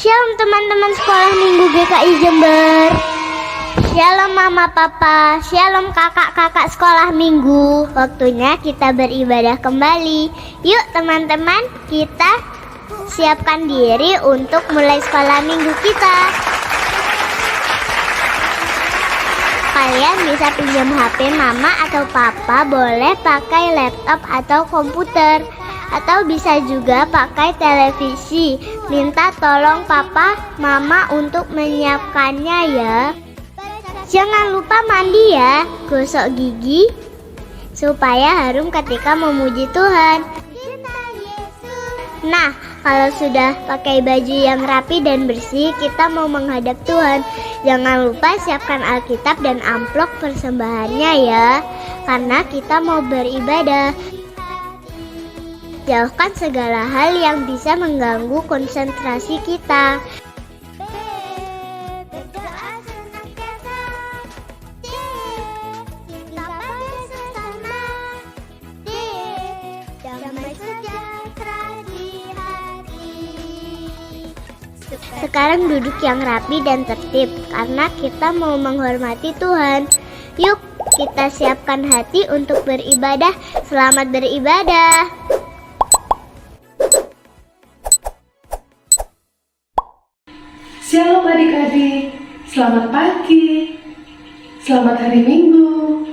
Shalom teman-teman sekolah minggu GKI Jember. Shalom mama papa, shalom kakak-kakak sekolah minggu. Waktunya kita beribadah kembali. Yuk teman-teman, kita siapkan diri untuk mulai sekolah minggu kita. Kalian bisa pinjam HP mama atau papa, boleh pakai laptop atau komputer, atau bisa juga pakai televisi. Minta tolong papa mama untuk menyiapkannya ya. Jangan lupa mandi ya, gosok gigi supaya harum ketika memuji Tuhan. Nah, kalau sudah pakai baju yang rapi dan bersih, kita mau menghadap Tuhan. Jangan lupa siapkan Alkitab dan amplop persembahannya ya, karena kita mau beribadah. Jauhkan segala hal yang bisa mengganggu konsentrasi kita. Sekarang duduk yang rapi dan tertib, karena kita mau menghormati Tuhan. Yuk, kita siapkan hati untuk beribadah. Selamat beribadah. Shalom adik-adik, selamat pagi, selamat hari Minggu,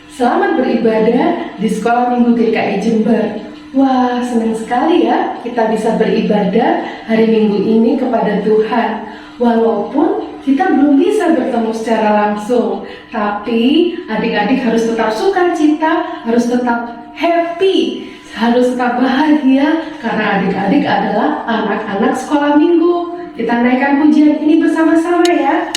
selamat beribadah di Sekolah Minggu GKI Jember. Wah, senang sekali ya kita bisa beribadah hari Minggu ini kepada Tuhan. Walaupun kita belum bisa bertemu secara langsung, tapi adik-adik harus tetap sukacita, harus tetap happy, harus tetap bahagia, karena adik-adik adalah anak-anak sekolah minggu. Kita naikkan pujian ini bersama-sama ya.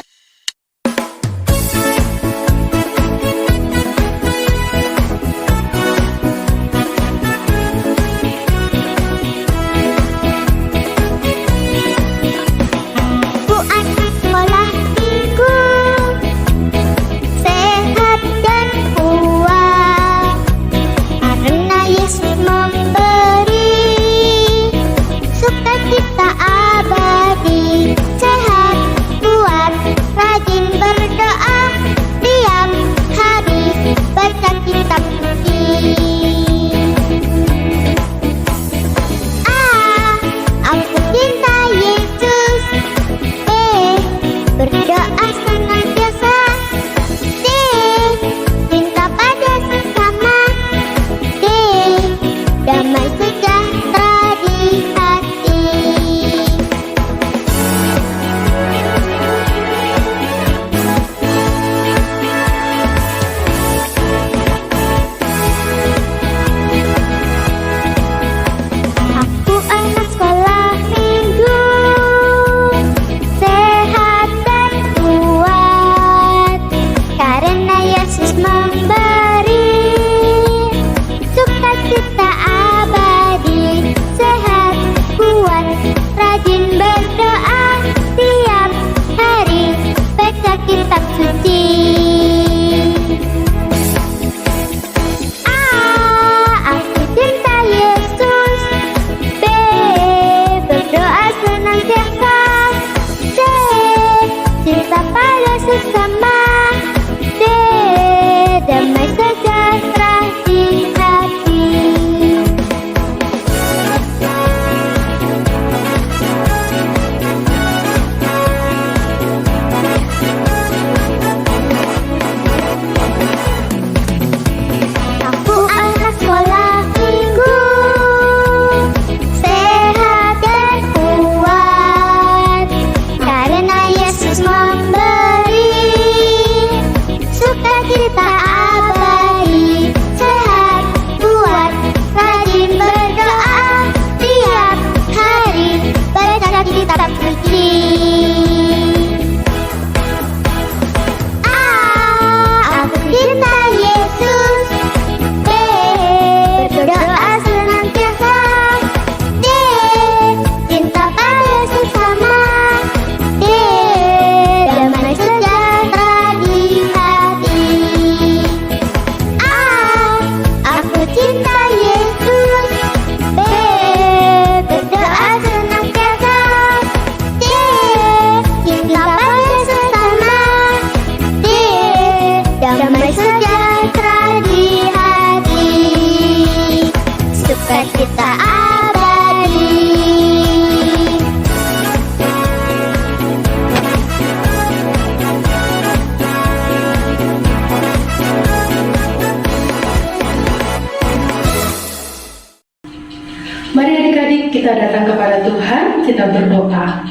Kita abadi, sehat, kuat, kita datang kepada Tuhan, kita berdoa.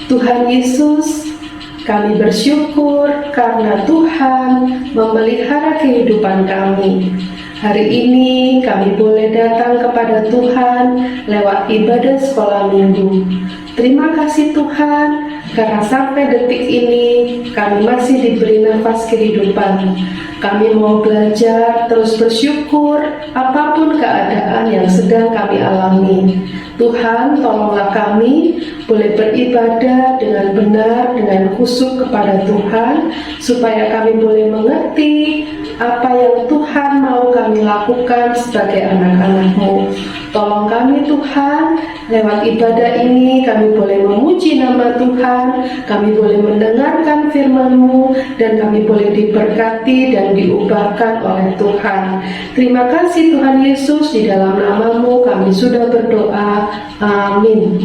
Tuhan Yesus, kami bersyukur karena Tuhan memelihara kehidupan kami. Hari ini kami boleh datang kepada Tuhan lewat ibadah sekolah minggu. Terima kasih Tuhan, karena sampai detik ini kami masih diberi nafas kehidupan. Kami mau belajar terus bersyukur apapun keadaan yang sedang kami alami. Tuhan, tolonglah kami boleh beribadah dengan benar, dengan khusyuk kepada Tuhan, supaya kami boleh mengerti apa yang Tuhan mau kami lakukan sebagai anak-anak-Mu. Tolong kami Tuhan, lewat ibadah ini kami boleh memuji nama Tuhan, kami boleh mendengarkan firman-Mu, dan kami boleh diberkati dan diubahkan oleh Tuhan. Terima kasih Tuhan Yesus, di dalam nama-Mu kami sudah berdoa. Amin.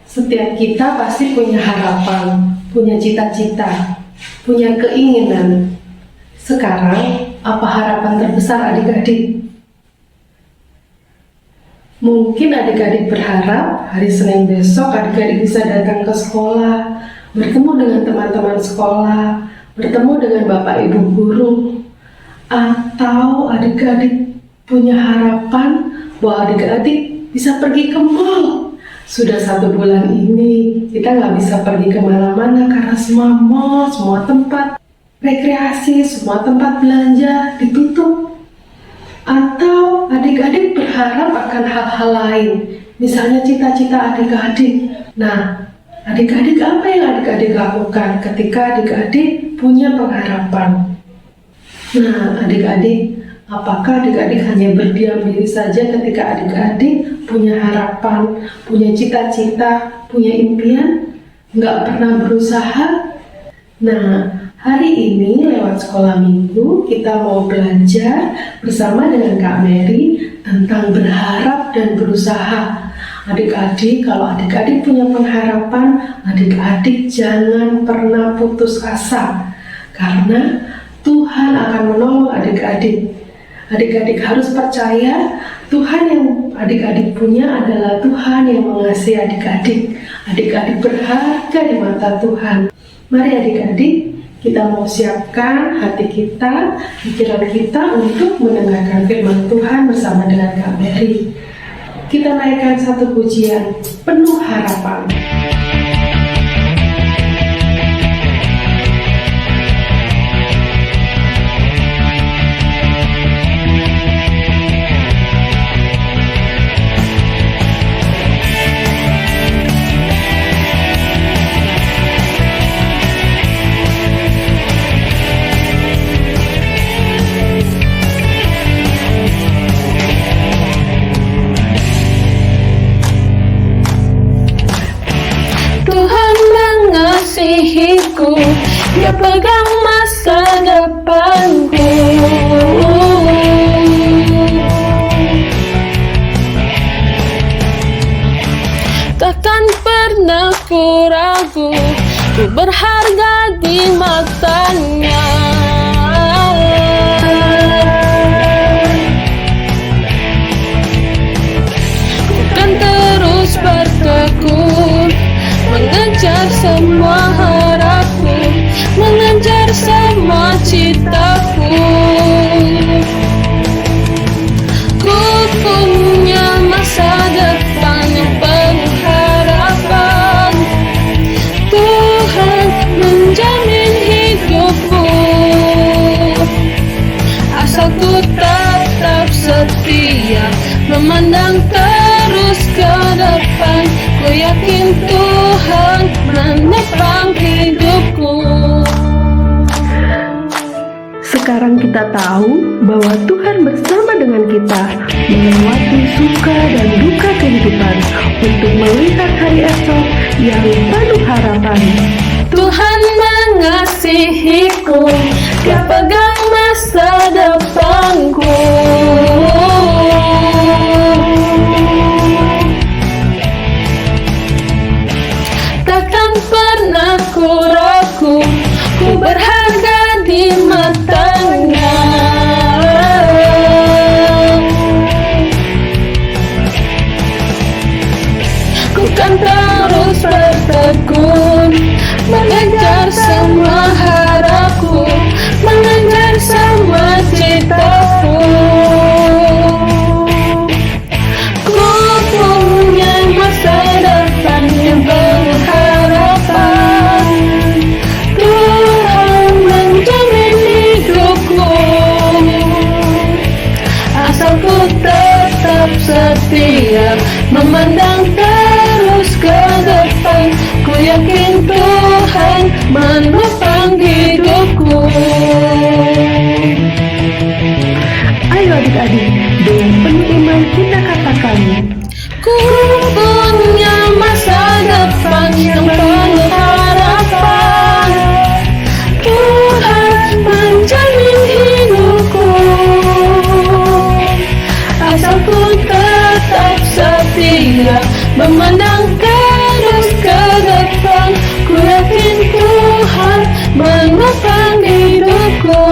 Setiap kita pasti punya harapan, punya cita-cita, punya keinginan. Sekarang, apa harapan terbesar adik-adik? Mungkin adik-adik berharap hari Senin besok adik-adik bisa datang ke sekolah, bertemu dengan teman-teman sekolah, bertemu dengan Bapak Ibu guru. Atau adik-adik punya harapan bahwa adik-adik bisa pergi ke mall. Sudah 1 bulan ini kita nggak bisa pergi kemana-mana karena semua mall, semua tempat rekreasi, semua tempat belanja ditutup. Atau adik-adik berharap akan hal-hal lain, misalnya cita-cita adik-adik. Nah, adik-adik apa yang adik-adik lakukan ketika adik-adik punya pengharapan? Nah, adik-adik, apakah adik-adik hanya berdiam diri saja ketika adik-adik punya harapan, punya cita-cita, punya impian, nggak pernah berusaha? Nah, hari ini lewat sekolah minggu kita mau belajar bersama dengan Kak Mary tentang berharap dan berusaha. Adik-adik, kalau adik-adik punya pengharapan, adik-adik jangan pernah putus asa, karena Tuhan akan menolong adik-adik. Adik-adik harus percaya Tuhan yang adik-adik punya adalah Tuhan yang mengasihi adik-adik. Adik-adik berharga di mata Tuhan. Mari adik-adik, kita mau siapkan hati kita, pikiran kita untuk mendengarkan firman Tuhan bersama dengan Kak Mary. Kita naikkan satu pujian penuh harapan. Mengasihiku, Dia pegang masa depanku. Takkan pernah ku ragu, ku berharga di matanya. Ku kan terus bertekun, mengejar semua harapku, mengejar semua citaku. Ku punya masa depan yang penuh harapan. Tuhan menjamin hidupku, asal ku tetap setia, memandang terus ke depan. Ku yakin Tuhan menopang hidupku. Sekarang kita tahu bahwa Tuhan bersama dengan kita melewati suka dan duka kehidupan untuk melihat hari esok yang penuh harapan. Tuhan mengasihiku, Dia pegang masa depanku. Takkan pernah ku ragu, ku berharga di matanya. dan terus bertekun, mengejar semua harapku, mengejar semua citaku. Ku punya masa depan yang penuh harapan, Tuhan menjamin hidupku, asal ku tetap setia, memandang terus ke depan. Ku yakin Tuhan menopang hidupku. Ayo adik-adik, dengan penuh iman kita katakan, Ku punya masa depan yang penuh harapan, Tuhan menjamin hidupku, asal ku tetap setia, memandang terus ke depan. Ku yakin Tuhan menopang hidupku.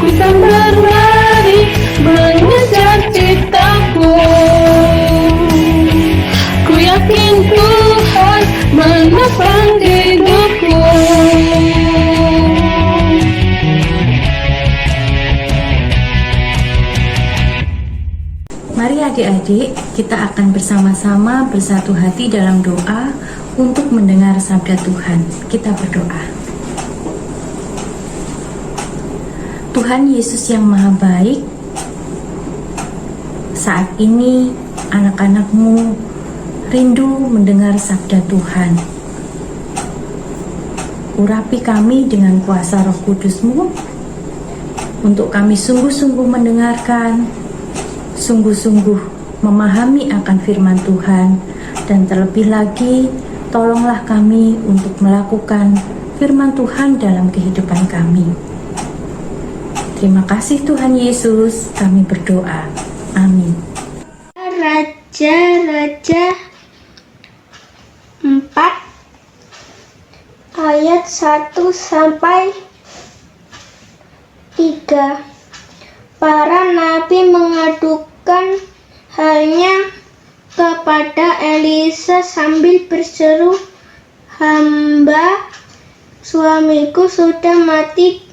Ku tak berlari mengejar citaku, ku yakin Tuhan menopang hidupku. Mari adik-adik, kita akan bersama-sama bersatu hati dalam doa untuk mendengar sabda Tuhan. Kita berdoa. Tuhan Yesus yang Maha Baik, saat ini anak-anak-Mu rindu mendengar sabda Tuhan. Urapi kami dengan kuasa Roh Kudus-Mu, untuk kami sungguh-sungguh mendengarkan, sungguh-sungguh memahami akan firman Tuhan, dan terlebih lagi tolonglah kami untuk melakukan firman Tuhan dalam kehidupan kami. Terima kasih Tuhan Yesus, kami berdoa. Amin. Raja-Raja 4 ayat 1 sampai 3. Para nabi mengadukan halnya kepada Elisa sambil berseru, "Hamba suamiku sudah mati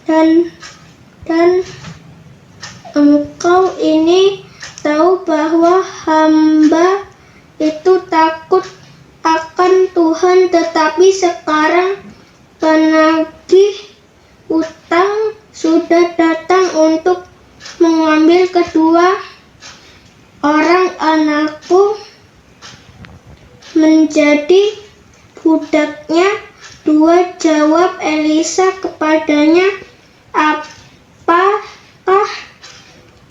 dan engkau ini tahu bahwa hamba itu takut akan Tuhan, tetapi sekarang penagih utang sudah datang untuk mengambil kedua orang anakku menjadi budaknya." Dua jawab Elisa kepadanya, "Apakah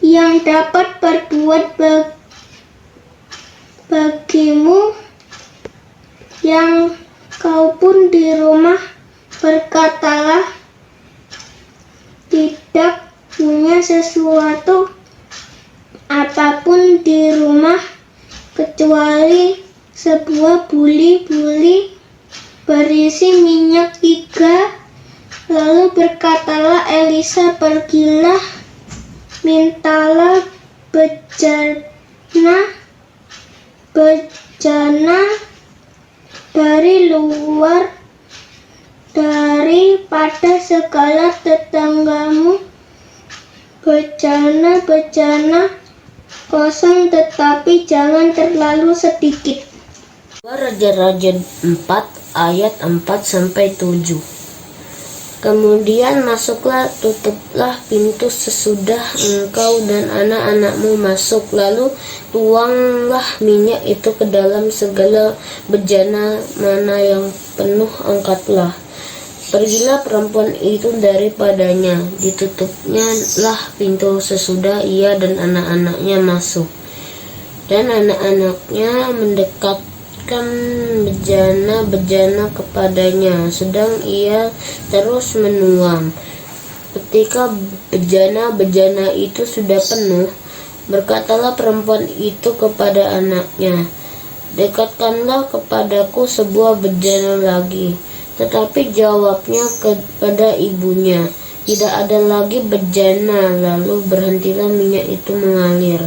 yang dapat berbuat bagimu yang kau pun di rumah berkatalah, tidak punya sesuatu apapun di rumah kecuali sebuah buli-buli berisi minyak 3. Lalu berkatalah Elisa, "Pergilah, mintalah bejana dari luar daripada segala tetanggamu, bejana kosong, tetapi jangan terlalu sedikit." Raja-Raja 4 ayat 4 sampai 7. Kemudian masuklah, tutuplah pintu sesudah engkau dan anak-anakmu masuk, lalu tuanglah minyak itu ke dalam segala bejana mana yang penuh, angkatlah. Pergilah perempuan itu daripadanya, ditutupnya lah pintu sesudah ia dan anak-anaknya masuk. Dan anak-anaknya mendekatkan bejana kepadanya, sedang ia terus menuang. Ketika bejana itu sudah penuh, berkatalah perempuan itu kepada anaknya, "Dekatkanlah kepadaku sebuah bejana lagi." Tetapi jawabnya kepada ibunya, "Tidak ada lagi bejana." Lalu berhentilah minyak itu mengalir.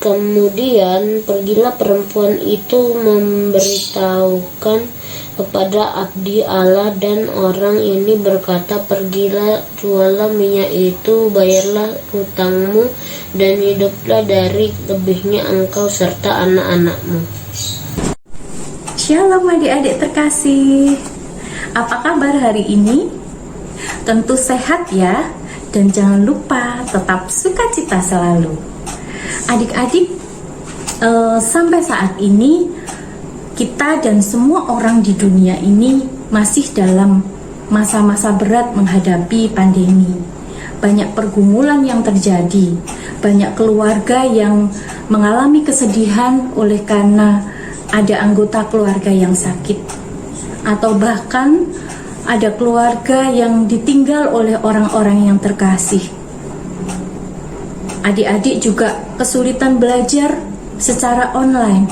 Kemudian pergilah perempuan itu memberitahukan kepada abdi Allah, dan orang ini berkata, pergilah, jualah minyak itu, bayarlah hutangmu, dan hiduplah dari lebihnya engkau serta anak-anakmu. Shalom adik-adik terkasih. Apa kabar hari ini? Tentu sehat ya, dan jangan lupa tetap sukacita selalu. Adik-adik, sampai saat ini kita dan semua orang di dunia ini masih dalam masa-masa berat menghadapi pandemi. Banyak pergumulan yang terjadi, banyak keluarga yang mengalami kesedihan oleh karena ada anggota keluarga yang sakit, atau bahkan ada keluarga yang ditinggal oleh orang-orang yang terkasih. Adik-adik juga kesulitan belajar secara online,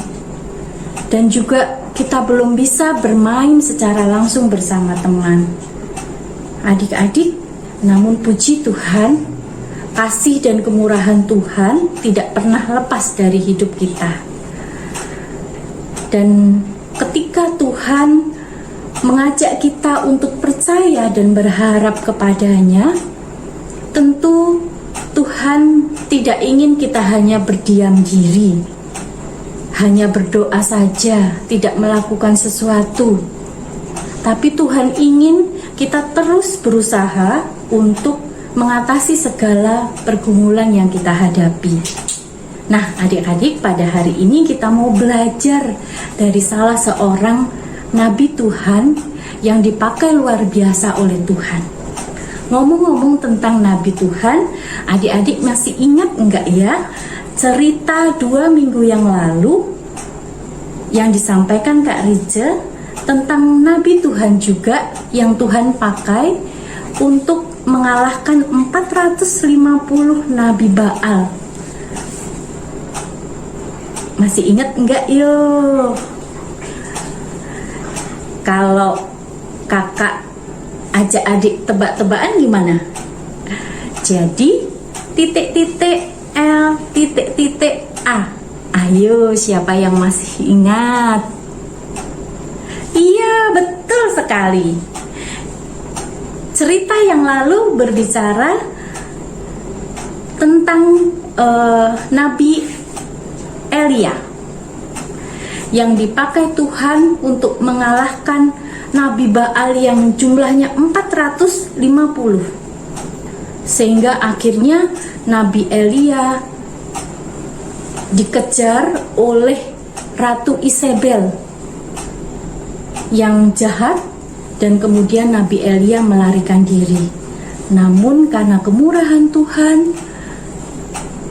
dan juga kita belum bisa bermain secara langsung bersama teman. Adik-adik, namun puji Tuhan, kasih dan kemurahan Tuhan tidak pernah lepas dari hidup kita. Dan ketika Tuhan mengajak kita untuk percaya dan berharap kepadanya, tentu Tuhan tidak ingin kita hanya berdiam diri, hanya berdoa saja, tidak melakukan sesuatu. Tapi Tuhan ingin kita terus berusaha untuk mengatasi segala pergumulan yang kita hadapi. Nah, adik-adik, pada hari ini kita mau belajar dari salah seorang nabi Tuhan yang dipakai luar biasa oleh Tuhan. Ngomong-ngomong tentang nabi Tuhan, adik-adik masih ingat enggak ya cerita 2 minggu yang lalu yang disampaikan Kak Rija tentang nabi Tuhan juga yang Tuhan pakai untuk mengalahkan 450 nabi Baal. Masih ingat enggak yo? Kalau kakak ajak adik tebak-tebakan gimana? Jadi titik-titik L titik-titik A. Ayo, siapa yang masih ingat? Iya, betul sekali. Cerita yang lalu berbicara tentang Nabi Elia yang dipakai Tuhan untuk mengalahkan Nabi Baal yang jumlahnya 450. Sehingga akhirnya Nabi Elia dikejar oleh Ratu Isabel yang jahat, dan kemudian Nabi Elia melarikan diri. Namun karena kemurahan Tuhan,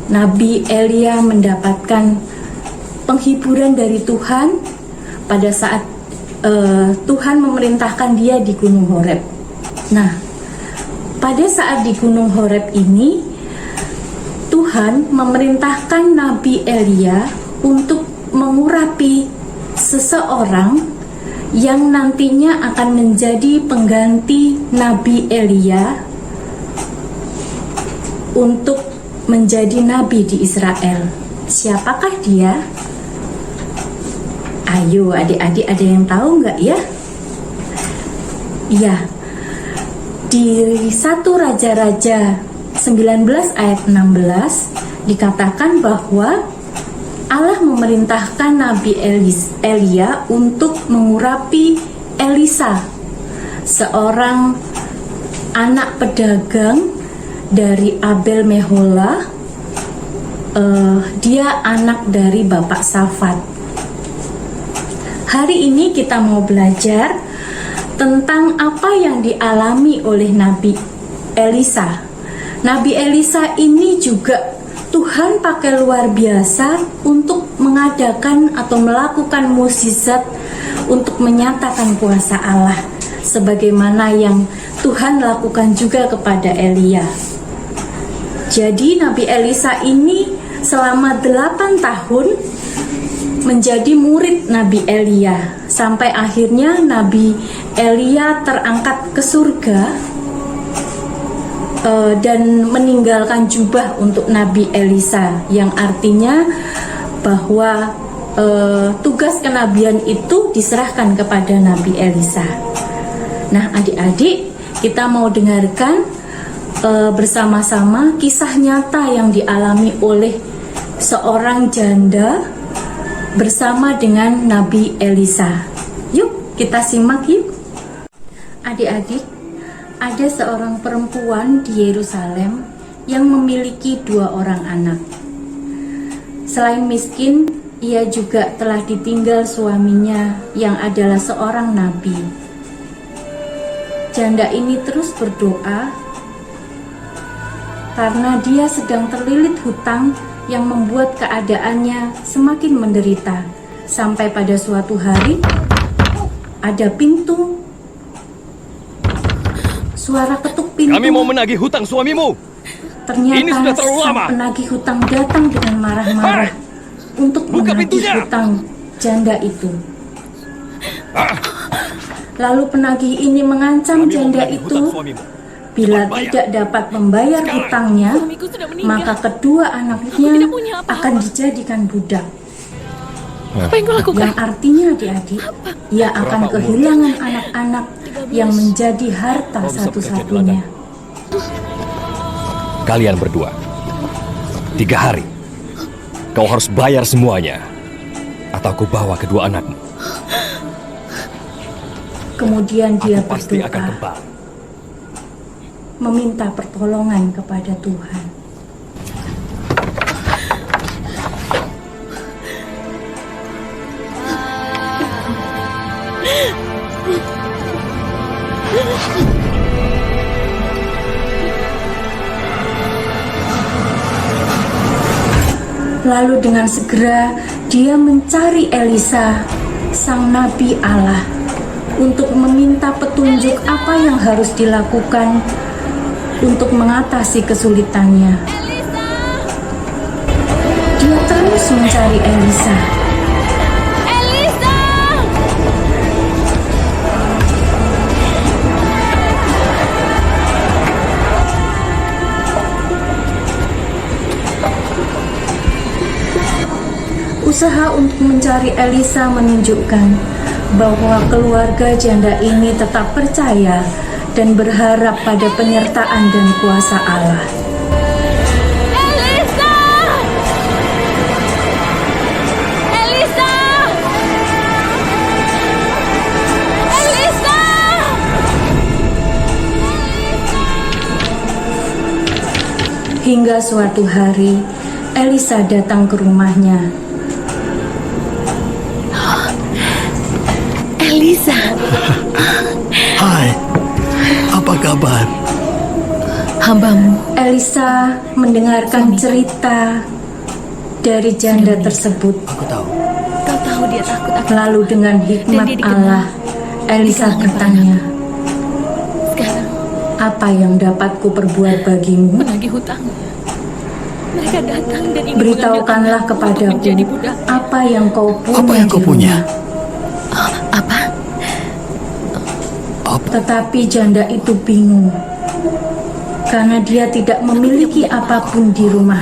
Nabi Elia mendapatkan penghiburan dari Tuhan pada saat Tuhan memerintahkan dia di Gunung Horeb. Nah, pada saat di Gunung Horeb ini, Tuhan memerintahkan Nabi Elia untuk mengurapi seseorang yang nantinya akan menjadi pengganti Nabi Elia untuk menjadi nabi di Israel. Siapakah dia? Ayo adik-adik, ada yang tahu nggak ya? Iya, di 1 Raja-Raja 19 ayat 16 dikatakan bahwa Allah memerintahkan Nabi Elia untuk mengurapi Elisa, seorang anak pedagang dari Abel Mehola. Dia anak dari Bapak Safat. Hari ini kita mau belajar tentang apa yang dialami oleh Nabi Elisa. Nabi Elisa ini juga Tuhan pakai luar biasa untuk mengadakan atau melakukan mukjizat untuk menyatakan kuasa Allah, sebagaimana yang Tuhan lakukan juga kepada Elia. Jadi Nabi Elisa ini selama 8 tahun menjadi murid Nabi Elia, sampai akhirnya Nabi Elia terangkat ke surga dan meninggalkan jubah untuk Nabi Elisa, yang artinya bahwa tugas kenabian itu diserahkan kepada Nabi Elisa. Nah, adik-adik, kita mau dengarkan bersama-sama kisah nyata yang dialami oleh seorang janda bersama dengan Nabi Elisa. Yuk, kita simak yuk. Adik-adik, ada seorang perempuan di Yerusalem yang memiliki 2 orang anak. Selain miskin, ia juga telah ditinggal suaminya yang adalah seorang nabi. Janda ini terus berdoa karena dia sedang terlilit hutang yang membuat keadaannya semakin menderita. Sampai pada suatu hari, ada pintu. Suara ketuk pintu. Kami mau menagih hutang suamimu. Ternyata Ini sudah terlalu sang lama. penagih hutang datang dengan marah-marah untuk Buka menagih pintunya. hutang janda itu. Lalu penagih ini mengancam Kami mau janda menagih itu hutang suamimu. bila Cepat bayar. tidak dapat membayar Sekarang. hutangnya, Suamiku sudah meninggal. maka kedua anaknya tidak punya apa-apa. akan dijadikan budak. Apa yang kau lakukan? Yang artinya adik-adik, ia akan Berapa kehilangan anak-anak yang menjadi harta Kau bisa bekerja di satu-satunya. Kalian berdua 3 hari kau harus bayar semuanya, atau aku bawa kedua anakmu. Kemudian dia Aku pasti akan berdoa, kembali. meminta pertolongan kepada Tuhan. Lalu dengan segera dia mencari Elisa, sang nabi Allah, untuk meminta petunjuk apa yang harus dilakukan untuk mengatasi kesulitannya. Dia terus mencari Elisa. Usaha untuk mencari Elisa menunjukkan bahwa keluarga janda ini tetap percaya dan berharap pada penyertaan dan kuasa Allah. Elisa! Elisa! Elisa! Hingga suatu hari, Elisa datang ke rumahnya. Elisa! Hai, apa kabar? Hambamu. Elisa mendengarkan cerita dari janda tersebut. Aku tahu. Kau tahu dia takut akan Lalu dengan hikmat dia dikenal Allah, Elisa di kalangan bertanya, sekarang "Apa yang dapat ku perbuat bagimu?" menagih hutangnya. Mereka datang dan ingin Beritahukanlah mengambil anakku untuk kepadaku menjadi budak. apa yang kau punya. Apa yang kau di punya? rumah." Apa? Tetapi janda itu bingung karena dia tidak memiliki apapun di rumah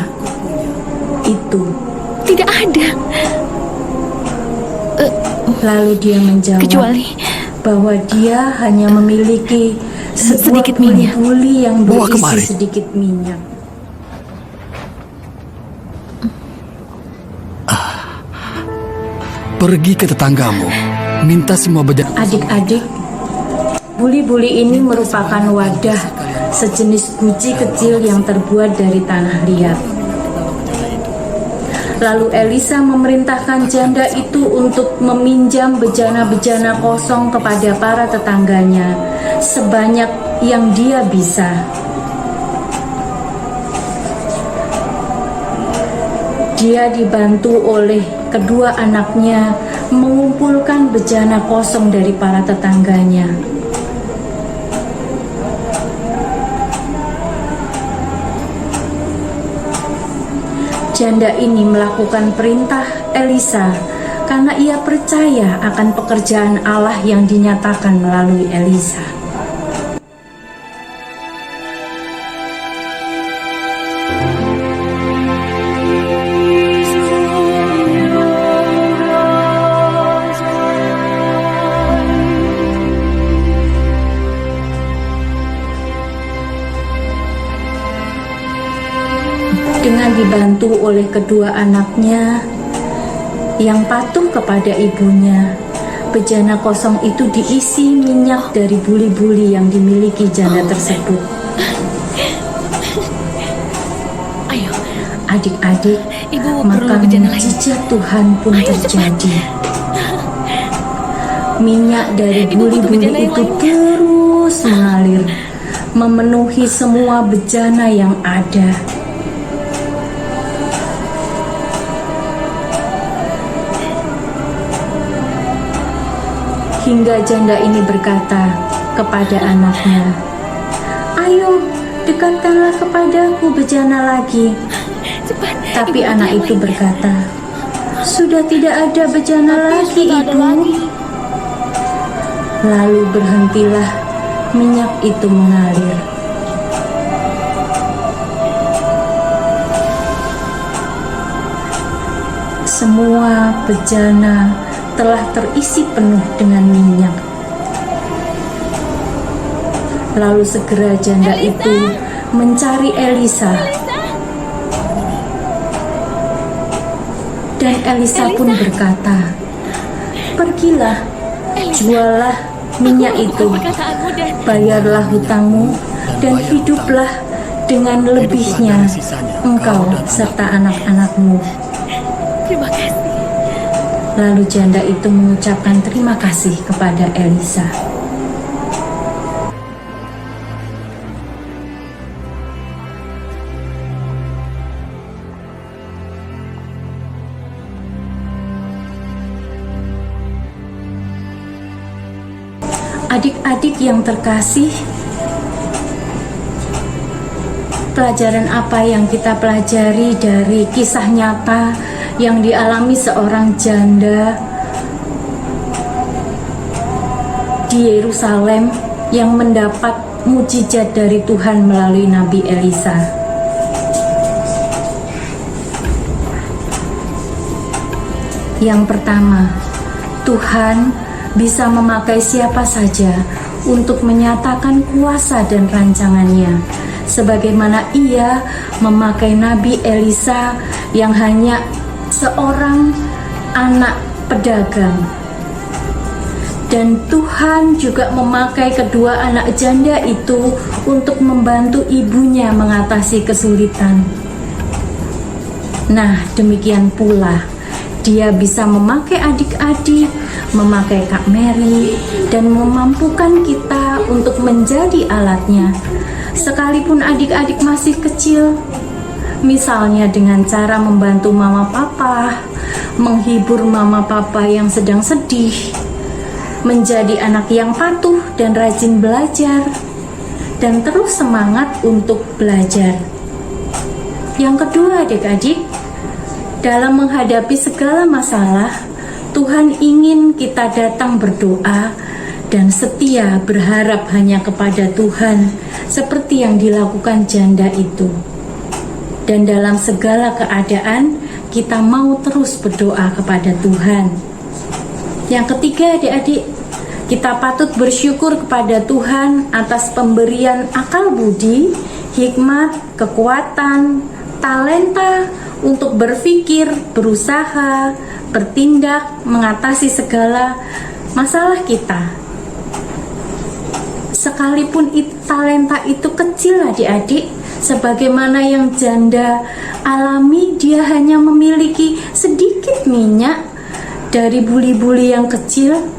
itu. Tidak ada. Lalu dia menjawab Kecuali bahwa dia hanya memiliki Sedikit sebuah minyak. buli yang Bawa berisi kemari. sedikit minyak. Pergi ke tetanggamu, minta semua bejana. Adik-adik, buli-buli ini merupakan wadah sejenis guci kecil yang terbuat dari tanah liat. Lalu Elisa memerintahkan janda itu untuk meminjam bejana-bejana kosong kepada para tetangganya sebanyak yang dia bisa. Dia dibantu oleh kedua anaknya mengumpulkan bejana kosong dari para tetangganya. Janda ini melakukan perintah Elisa karena ia percaya akan pekerjaan Allah yang dinyatakan melalui Elisa. dibantu oleh kedua anaknya yang patuh kepada ibunya. Bejana kosong itu diisi minyak dari buli-buli yang dimiliki janda tersebut. Ayo, Adik-adik, Ibu maka perlu bejana lain. mujizat Tuhan pun Ayo, cepat. terjadi. Minyak dari Ibu butuh buli-buli bejana yang itu lainnya. terus mengalir, memenuhi semua bejana yang ada. Hingga janda ini berkata kepada anaknya, "Ayo, dekatkanlah kepadaku bejana lagi." Cepat. Tapi Ibu anak yang itu lainnya. berkata, "Sudah tidak ada bejana lagi, Sudah ada Ibu." lagi. Lalu berhentilah minyak itu mengalir. Semua bejana telah terisi penuh dengan minyak. Lalu segera janda itu mencari Elisa. Dan Elisa pun berkata, "Pergilah, jualah minyak itu, Perkataanmu dan bayarlah hutangmu, dan hiduplah dengan lebihnya engkau serta anak-anakmu." terima kasih. Lalu janda itu mengucapkan terima kasih kepada Elisa. Adik-adik yang terkasih, pelajaran apa yang kita pelajari dari kisah nyata yang dialami seorang janda di Yerusalem yang mendapat mujizat dari Tuhan melalui Nabi Elisa? Yang pertama, Tuhan bisa memakai siapa saja untuk menyatakan kuasa dan rancangannya, sebagaimana Ia memakai Nabi Elisa yang hanya seorang anak pedagang. Dan Tuhan juga memakai kedua anak janda itu untuk membantu ibunya mengatasi kesulitan. Nah, demikian pula Dia bisa memakai adik-adik, memakai Kak Mary, dan memampukan kita untuk menjadi alatnya. Sekalipun adik-adik masih kecil, misalnya dengan cara membantu mama papa, menghibur mama papa yang sedang sedih, menjadi anak yang patuh dan rajin belajar, dan terus semangat untuk belajar. Yang kedua, adik-adik, dalam menghadapi segala masalah, Tuhan ingin kita datang berdoa dan setia berharap hanya kepada Tuhan, seperti yang dilakukan janda itu. Dan dalam segala keadaan, kita mau terus berdoa kepada Tuhan. Yang ketiga, adik-adik, kita patut bersyukur kepada Tuhan atas pemberian akal budi, hikmat, kekuatan, talenta untuk berpikir, berusaha, bertindak, mengatasi segala masalah kita. Sekalipun talenta itu kecil, adik-adik, sebagaimana yang janda alami, dia hanya memiliki sedikit minyak dari buli-buli yang kecil.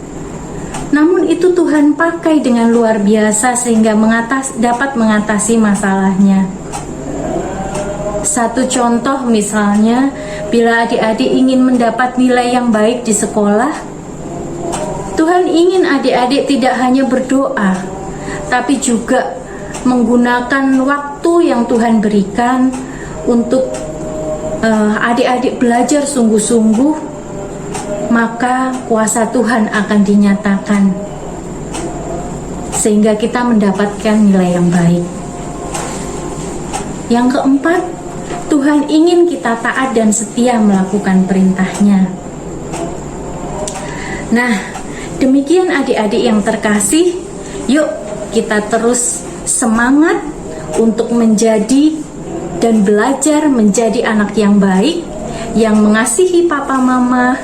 Namun itu Tuhan pakai dengan luar biasa sehingga dapat mengatasi masalahnya. Satu contoh misalnya, bila adik-adik ingin mendapat nilai yang baik di sekolah, Tuhan ingin adik-adik tidak hanya berdoa, tapi juga menggunakan waktu yang Tuhan berikan untuk adik-adik belajar sungguh-sungguh, maka kuasa Tuhan akan dinyatakan sehingga kita mendapatkan nilai yang baik. Yang keempat, Tuhan ingin kita taat dan setia melakukan perintah-Nya. Nah, demikian adik-adik yang terkasih, yuk kita terus semangat untuk menjadi dan belajar menjadi anak yang baik, yang mengasihi papa mama,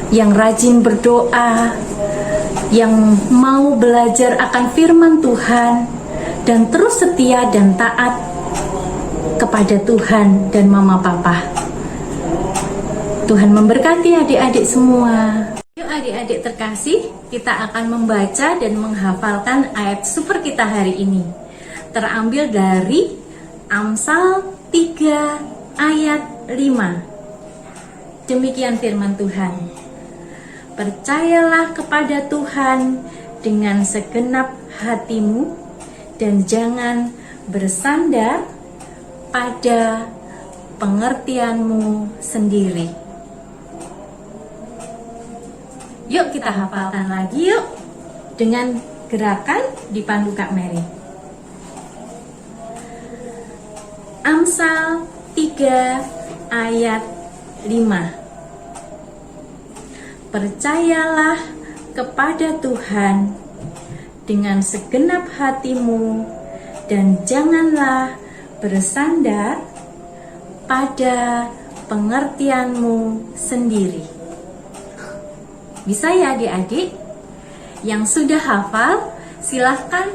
yang rajin berdoa, yang mau belajar akan firman Tuhan, dan terus setia dan taat kepada Tuhan dan mama papa. Tuhan memberkati adik-adik semua. Yuk adik-adik terkasih, kita akan membaca dan menghafalkan ayat super kita hari ini. Terambil dari Amsal 3 ayat 5. Demikian firman Tuhan. Percayalah kepada Tuhan dengan segenap hatimu dan jangan bersandar pada pengertianmu sendiri. Yuk kita hafalkan lagi yuk dengan gerakan dipandu Kak Mary. Amsal 3 ayat 5. Percayalah kepada Tuhan dengan segenap hatimu dan janganlah bersandar pada pengertianmu sendiri. Bisa ya adik-adik? Yang sudah hafal, silahkan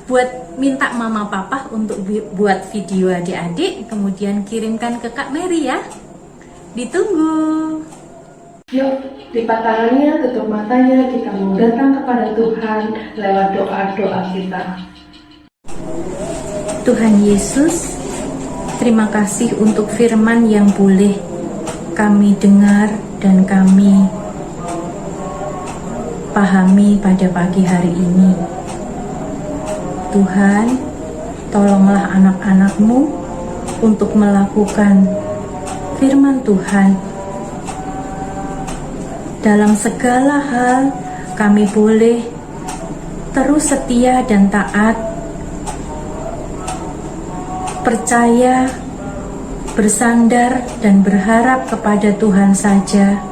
buat minta mama papa untuk buat video adik-adik, kemudian kirimkan ke Kak Mary ya. Ditunggu. Yuk, lipat tangannya, tutup matanya, kita mau datang kepada Tuhan lewat doa-doa kita. Tuhan Yesus, terima kasih untuk firman yang boleh kami dengar dan kami pahami pada pagi hari ini. Tuhan, tolonglah anak-anak-Mu untuk melakukan firman Tuhan. Dalam segala hal, kami boleh terus setia dan taat, percaya, bersandar, dan berharap kepada Tuhan saja,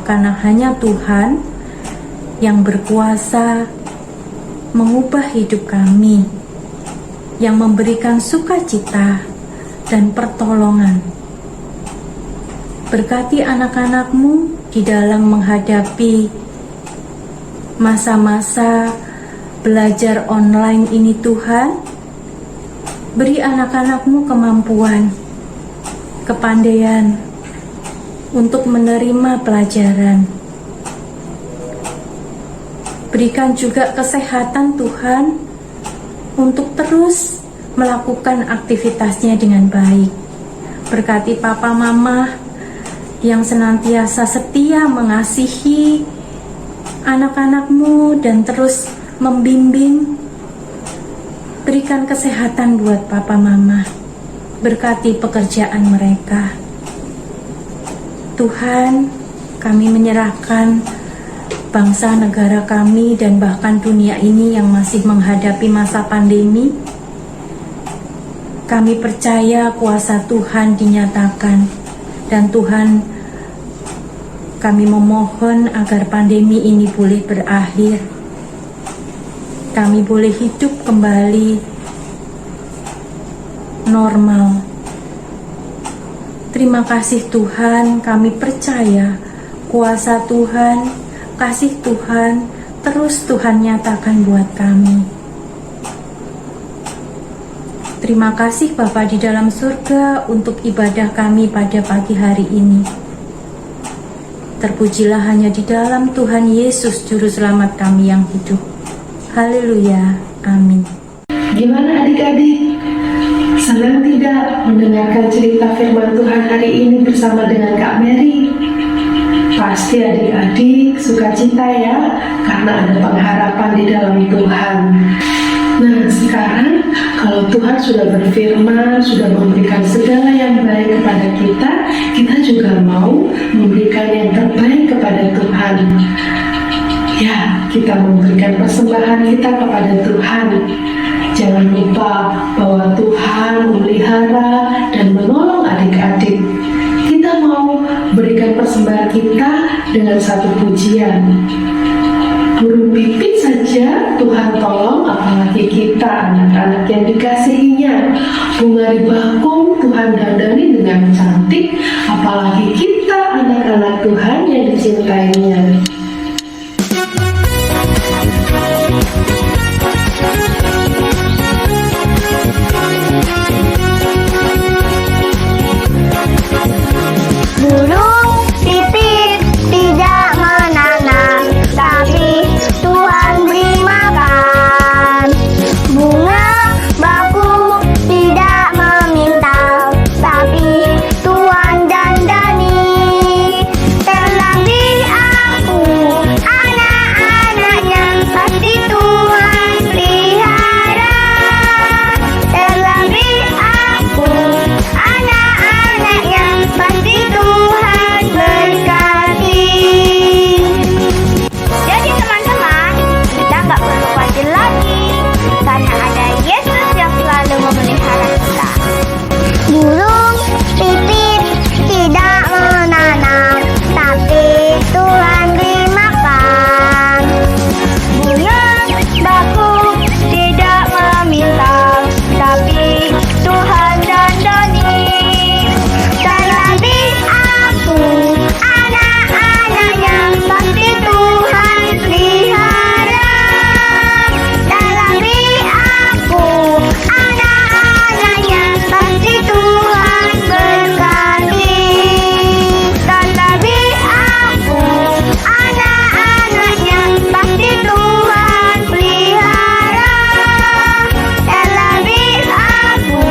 karena hanya Tuhan yang berkuasa mengubah hidup kami, yang memberikan sukacita dan pertolongan. Berkati anak-anak-Mu di dalam menghadapi masa-masa belajar online ini Tuhan. Beri anak-anak-Mu kemampuan, kepandaian untuk menerima pelajaran. Berikan juga kesehatan Tuhan untuk terus melakukan aktivitasnya dengan baik. Berkati papa mama yang senantiasa setia mengasihi anak-anak-Mu dan terus membimbing. Berikan kesehatan buat papa mama. Berkati pekerjaan mereka. Tuhan, kami menyerahkan bangsa negara kami dan bahkan dunia ini yang masih menghadapi masa pandemi. Kami percaya kuasa Tuhan dinyatakan, dan Tuhan, kami memohon agar pandemi ini boleh berakhir. Kami boleh hidup kembali normal. Terima kasih Tuhan, kami percaya kuasa Tuhan, kasih Tuhan, terus Tuhan nyatakan buat kami. Terima kasih Bapa di dalam surga untuk ibadah kami pada pagi hari ini. Terpujilah hanya di dalam Tuhan Yesus Juru Selamat kami yang hidup. Haleluya, amin. Gimana adik-adik? Senang tidak mendengarkan cerita firman Tuhan hari ini bersama dengan Kak Mary? Pasti adik-adik sukacita ya, karena ada pengharapan di dalam Tuhan. Nah sekarang kalau Tuhan sudah berfirman, sudah memberikan segala yang baik kepada kita, kita juga mau memberikan yang terbaik kepada Tuhan. Ya, kita memberikan persembahan kita kepada Tuhan. Jangan lupa bahwa Tuhan memelihara dan menolong adik-adik. Kita mau berikan persembahan kita dengan satu pujian. burung pipit saja Tuhan tolong, apalagi kita anak-anak yang dikasihinya. Bunga di bakung Tuhan dandani dengan cantik, apalagi kita anak-anak Tuhan yang dicintainya. Burung pipit tidak menanam, tapi Tuhan beri makan. Bunga bakung tidak meminta, tapi Tuhan dandani. Terlebih aku, anak-anaknya, pasti Tuhan pelihara. Terlebih aku, anak-anaknya, pasti Tuhan berkati. Jadi teman-teman, kita nggak perlu khawatir lagi, karena ada Yesus yang selalu memelihara kita. Burung pipit tidak menanam, tapi Tuhan beri makan. Bunga bakung tidak meminta, tapi Tuhan dandani. Terlebih aku, anak-anaknya, pasti Tuhan pelihara. Terlebih aku, anak-anaknya, pasti Tuhan berkati. Terlebih aku, anak-anaknya, pasti Tuhan pelihara. Terlebih aku,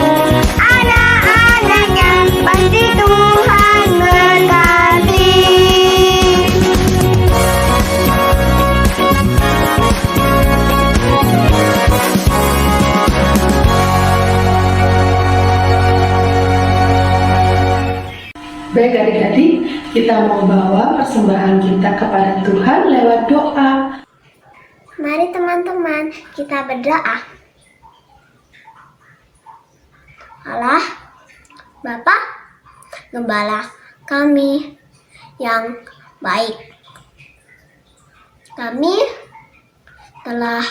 anak-anaknya, pasti Tuhan berkati. Baik adik-adik, kita mau bawa persembahan kita kepada Tuhan lewat doa. Mari teman-teman, kita berdoa. Allah, Bapa, Gembala kami yang baik. Kami telah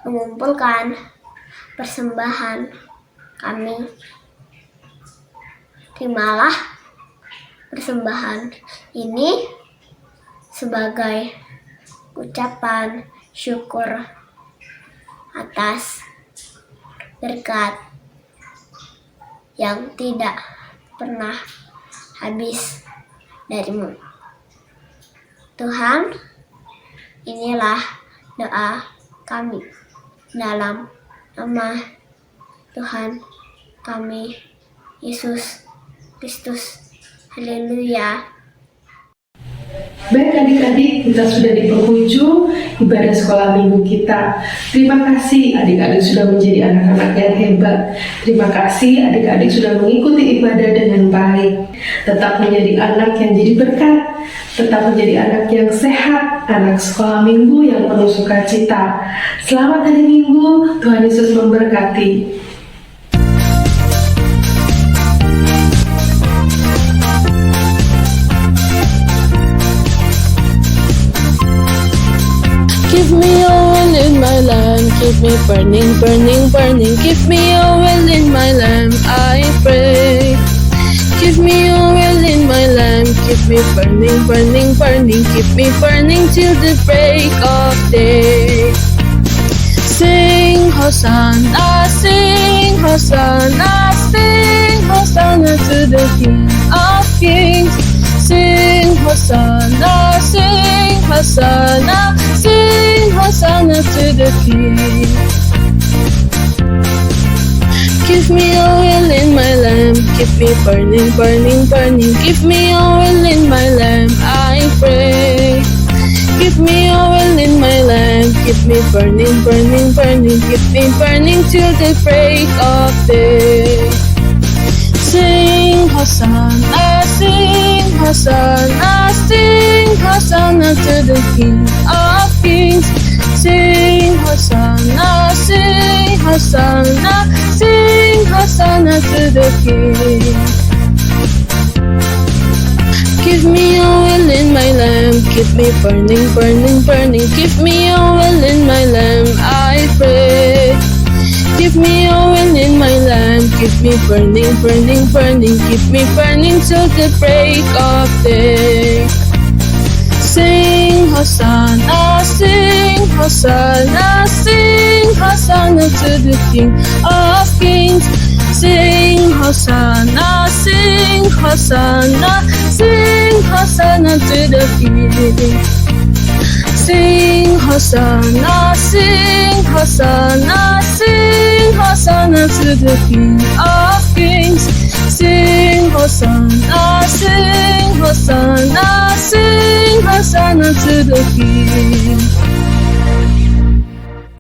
mengumpulkan persembahan kami. Terimalah persembahan ini sebagai ucapan syukur atas berkat yang tidak pernah habis darimu. Tuhan, inilah doa kami dalam nama Tuhan kami, Yesus Kristus. Haleluya. Baik adik-adik, kita sudah di penghujung ibadah sekolah minggu kita. Terima kasih adik-adik sudah menjadi anak-anak yang hebat. Terima kasih adik-adik sudah mengikuti ibadah dengan baik. Tetap menjadi anak yang jadi berkat. Tetap menjadi anak yang sehat. Anak sekolah minggu yang penuh sukacita. Selamat hari Minggu, Tuhan Yesus memberkati. Give me oil in my lamp, keep me burning, burning, burning. Give me oil in my lamp, I pray. Give me oil in my lamp, keep me burning, burning, burning. Keep me burning till the break of day. Sing Hosanna, sing Hosanna, sing Hosanna to the King of Kings. Sing Hosanna, sing Hosanna, sing Hosanna to the King. Give me oil in my lamp, keep me burning, burning, burning. Give me oil in my lamp, I pray. Give me oil in my lamp, keep me burning, burning, burning. Keep me burning till the break of day. Sing Hosanna, sing Hosanna, sing Hosanna to the King of Kings. Sing Hosanna, sing Hosanna, sing Hosanna to the King. Give me oil in my lamp, lamp, keep me burning, burning, burning. Give me oil in my lamp, I pray. Give me oil in my lamp, keep me burning, burning, burning. Keep me burning till the break of day. Sing Hosanna, sing Hosanna, sing Hosanna to the King of Kings. Sing Hosanna, sing Hosanna, sing Hosanna to the King. Sing Hosanna, sing Hosanna, sing Hosanna to the King of Kings. Sing Hosanna, sing Hosanna, sing Hosanna to the King.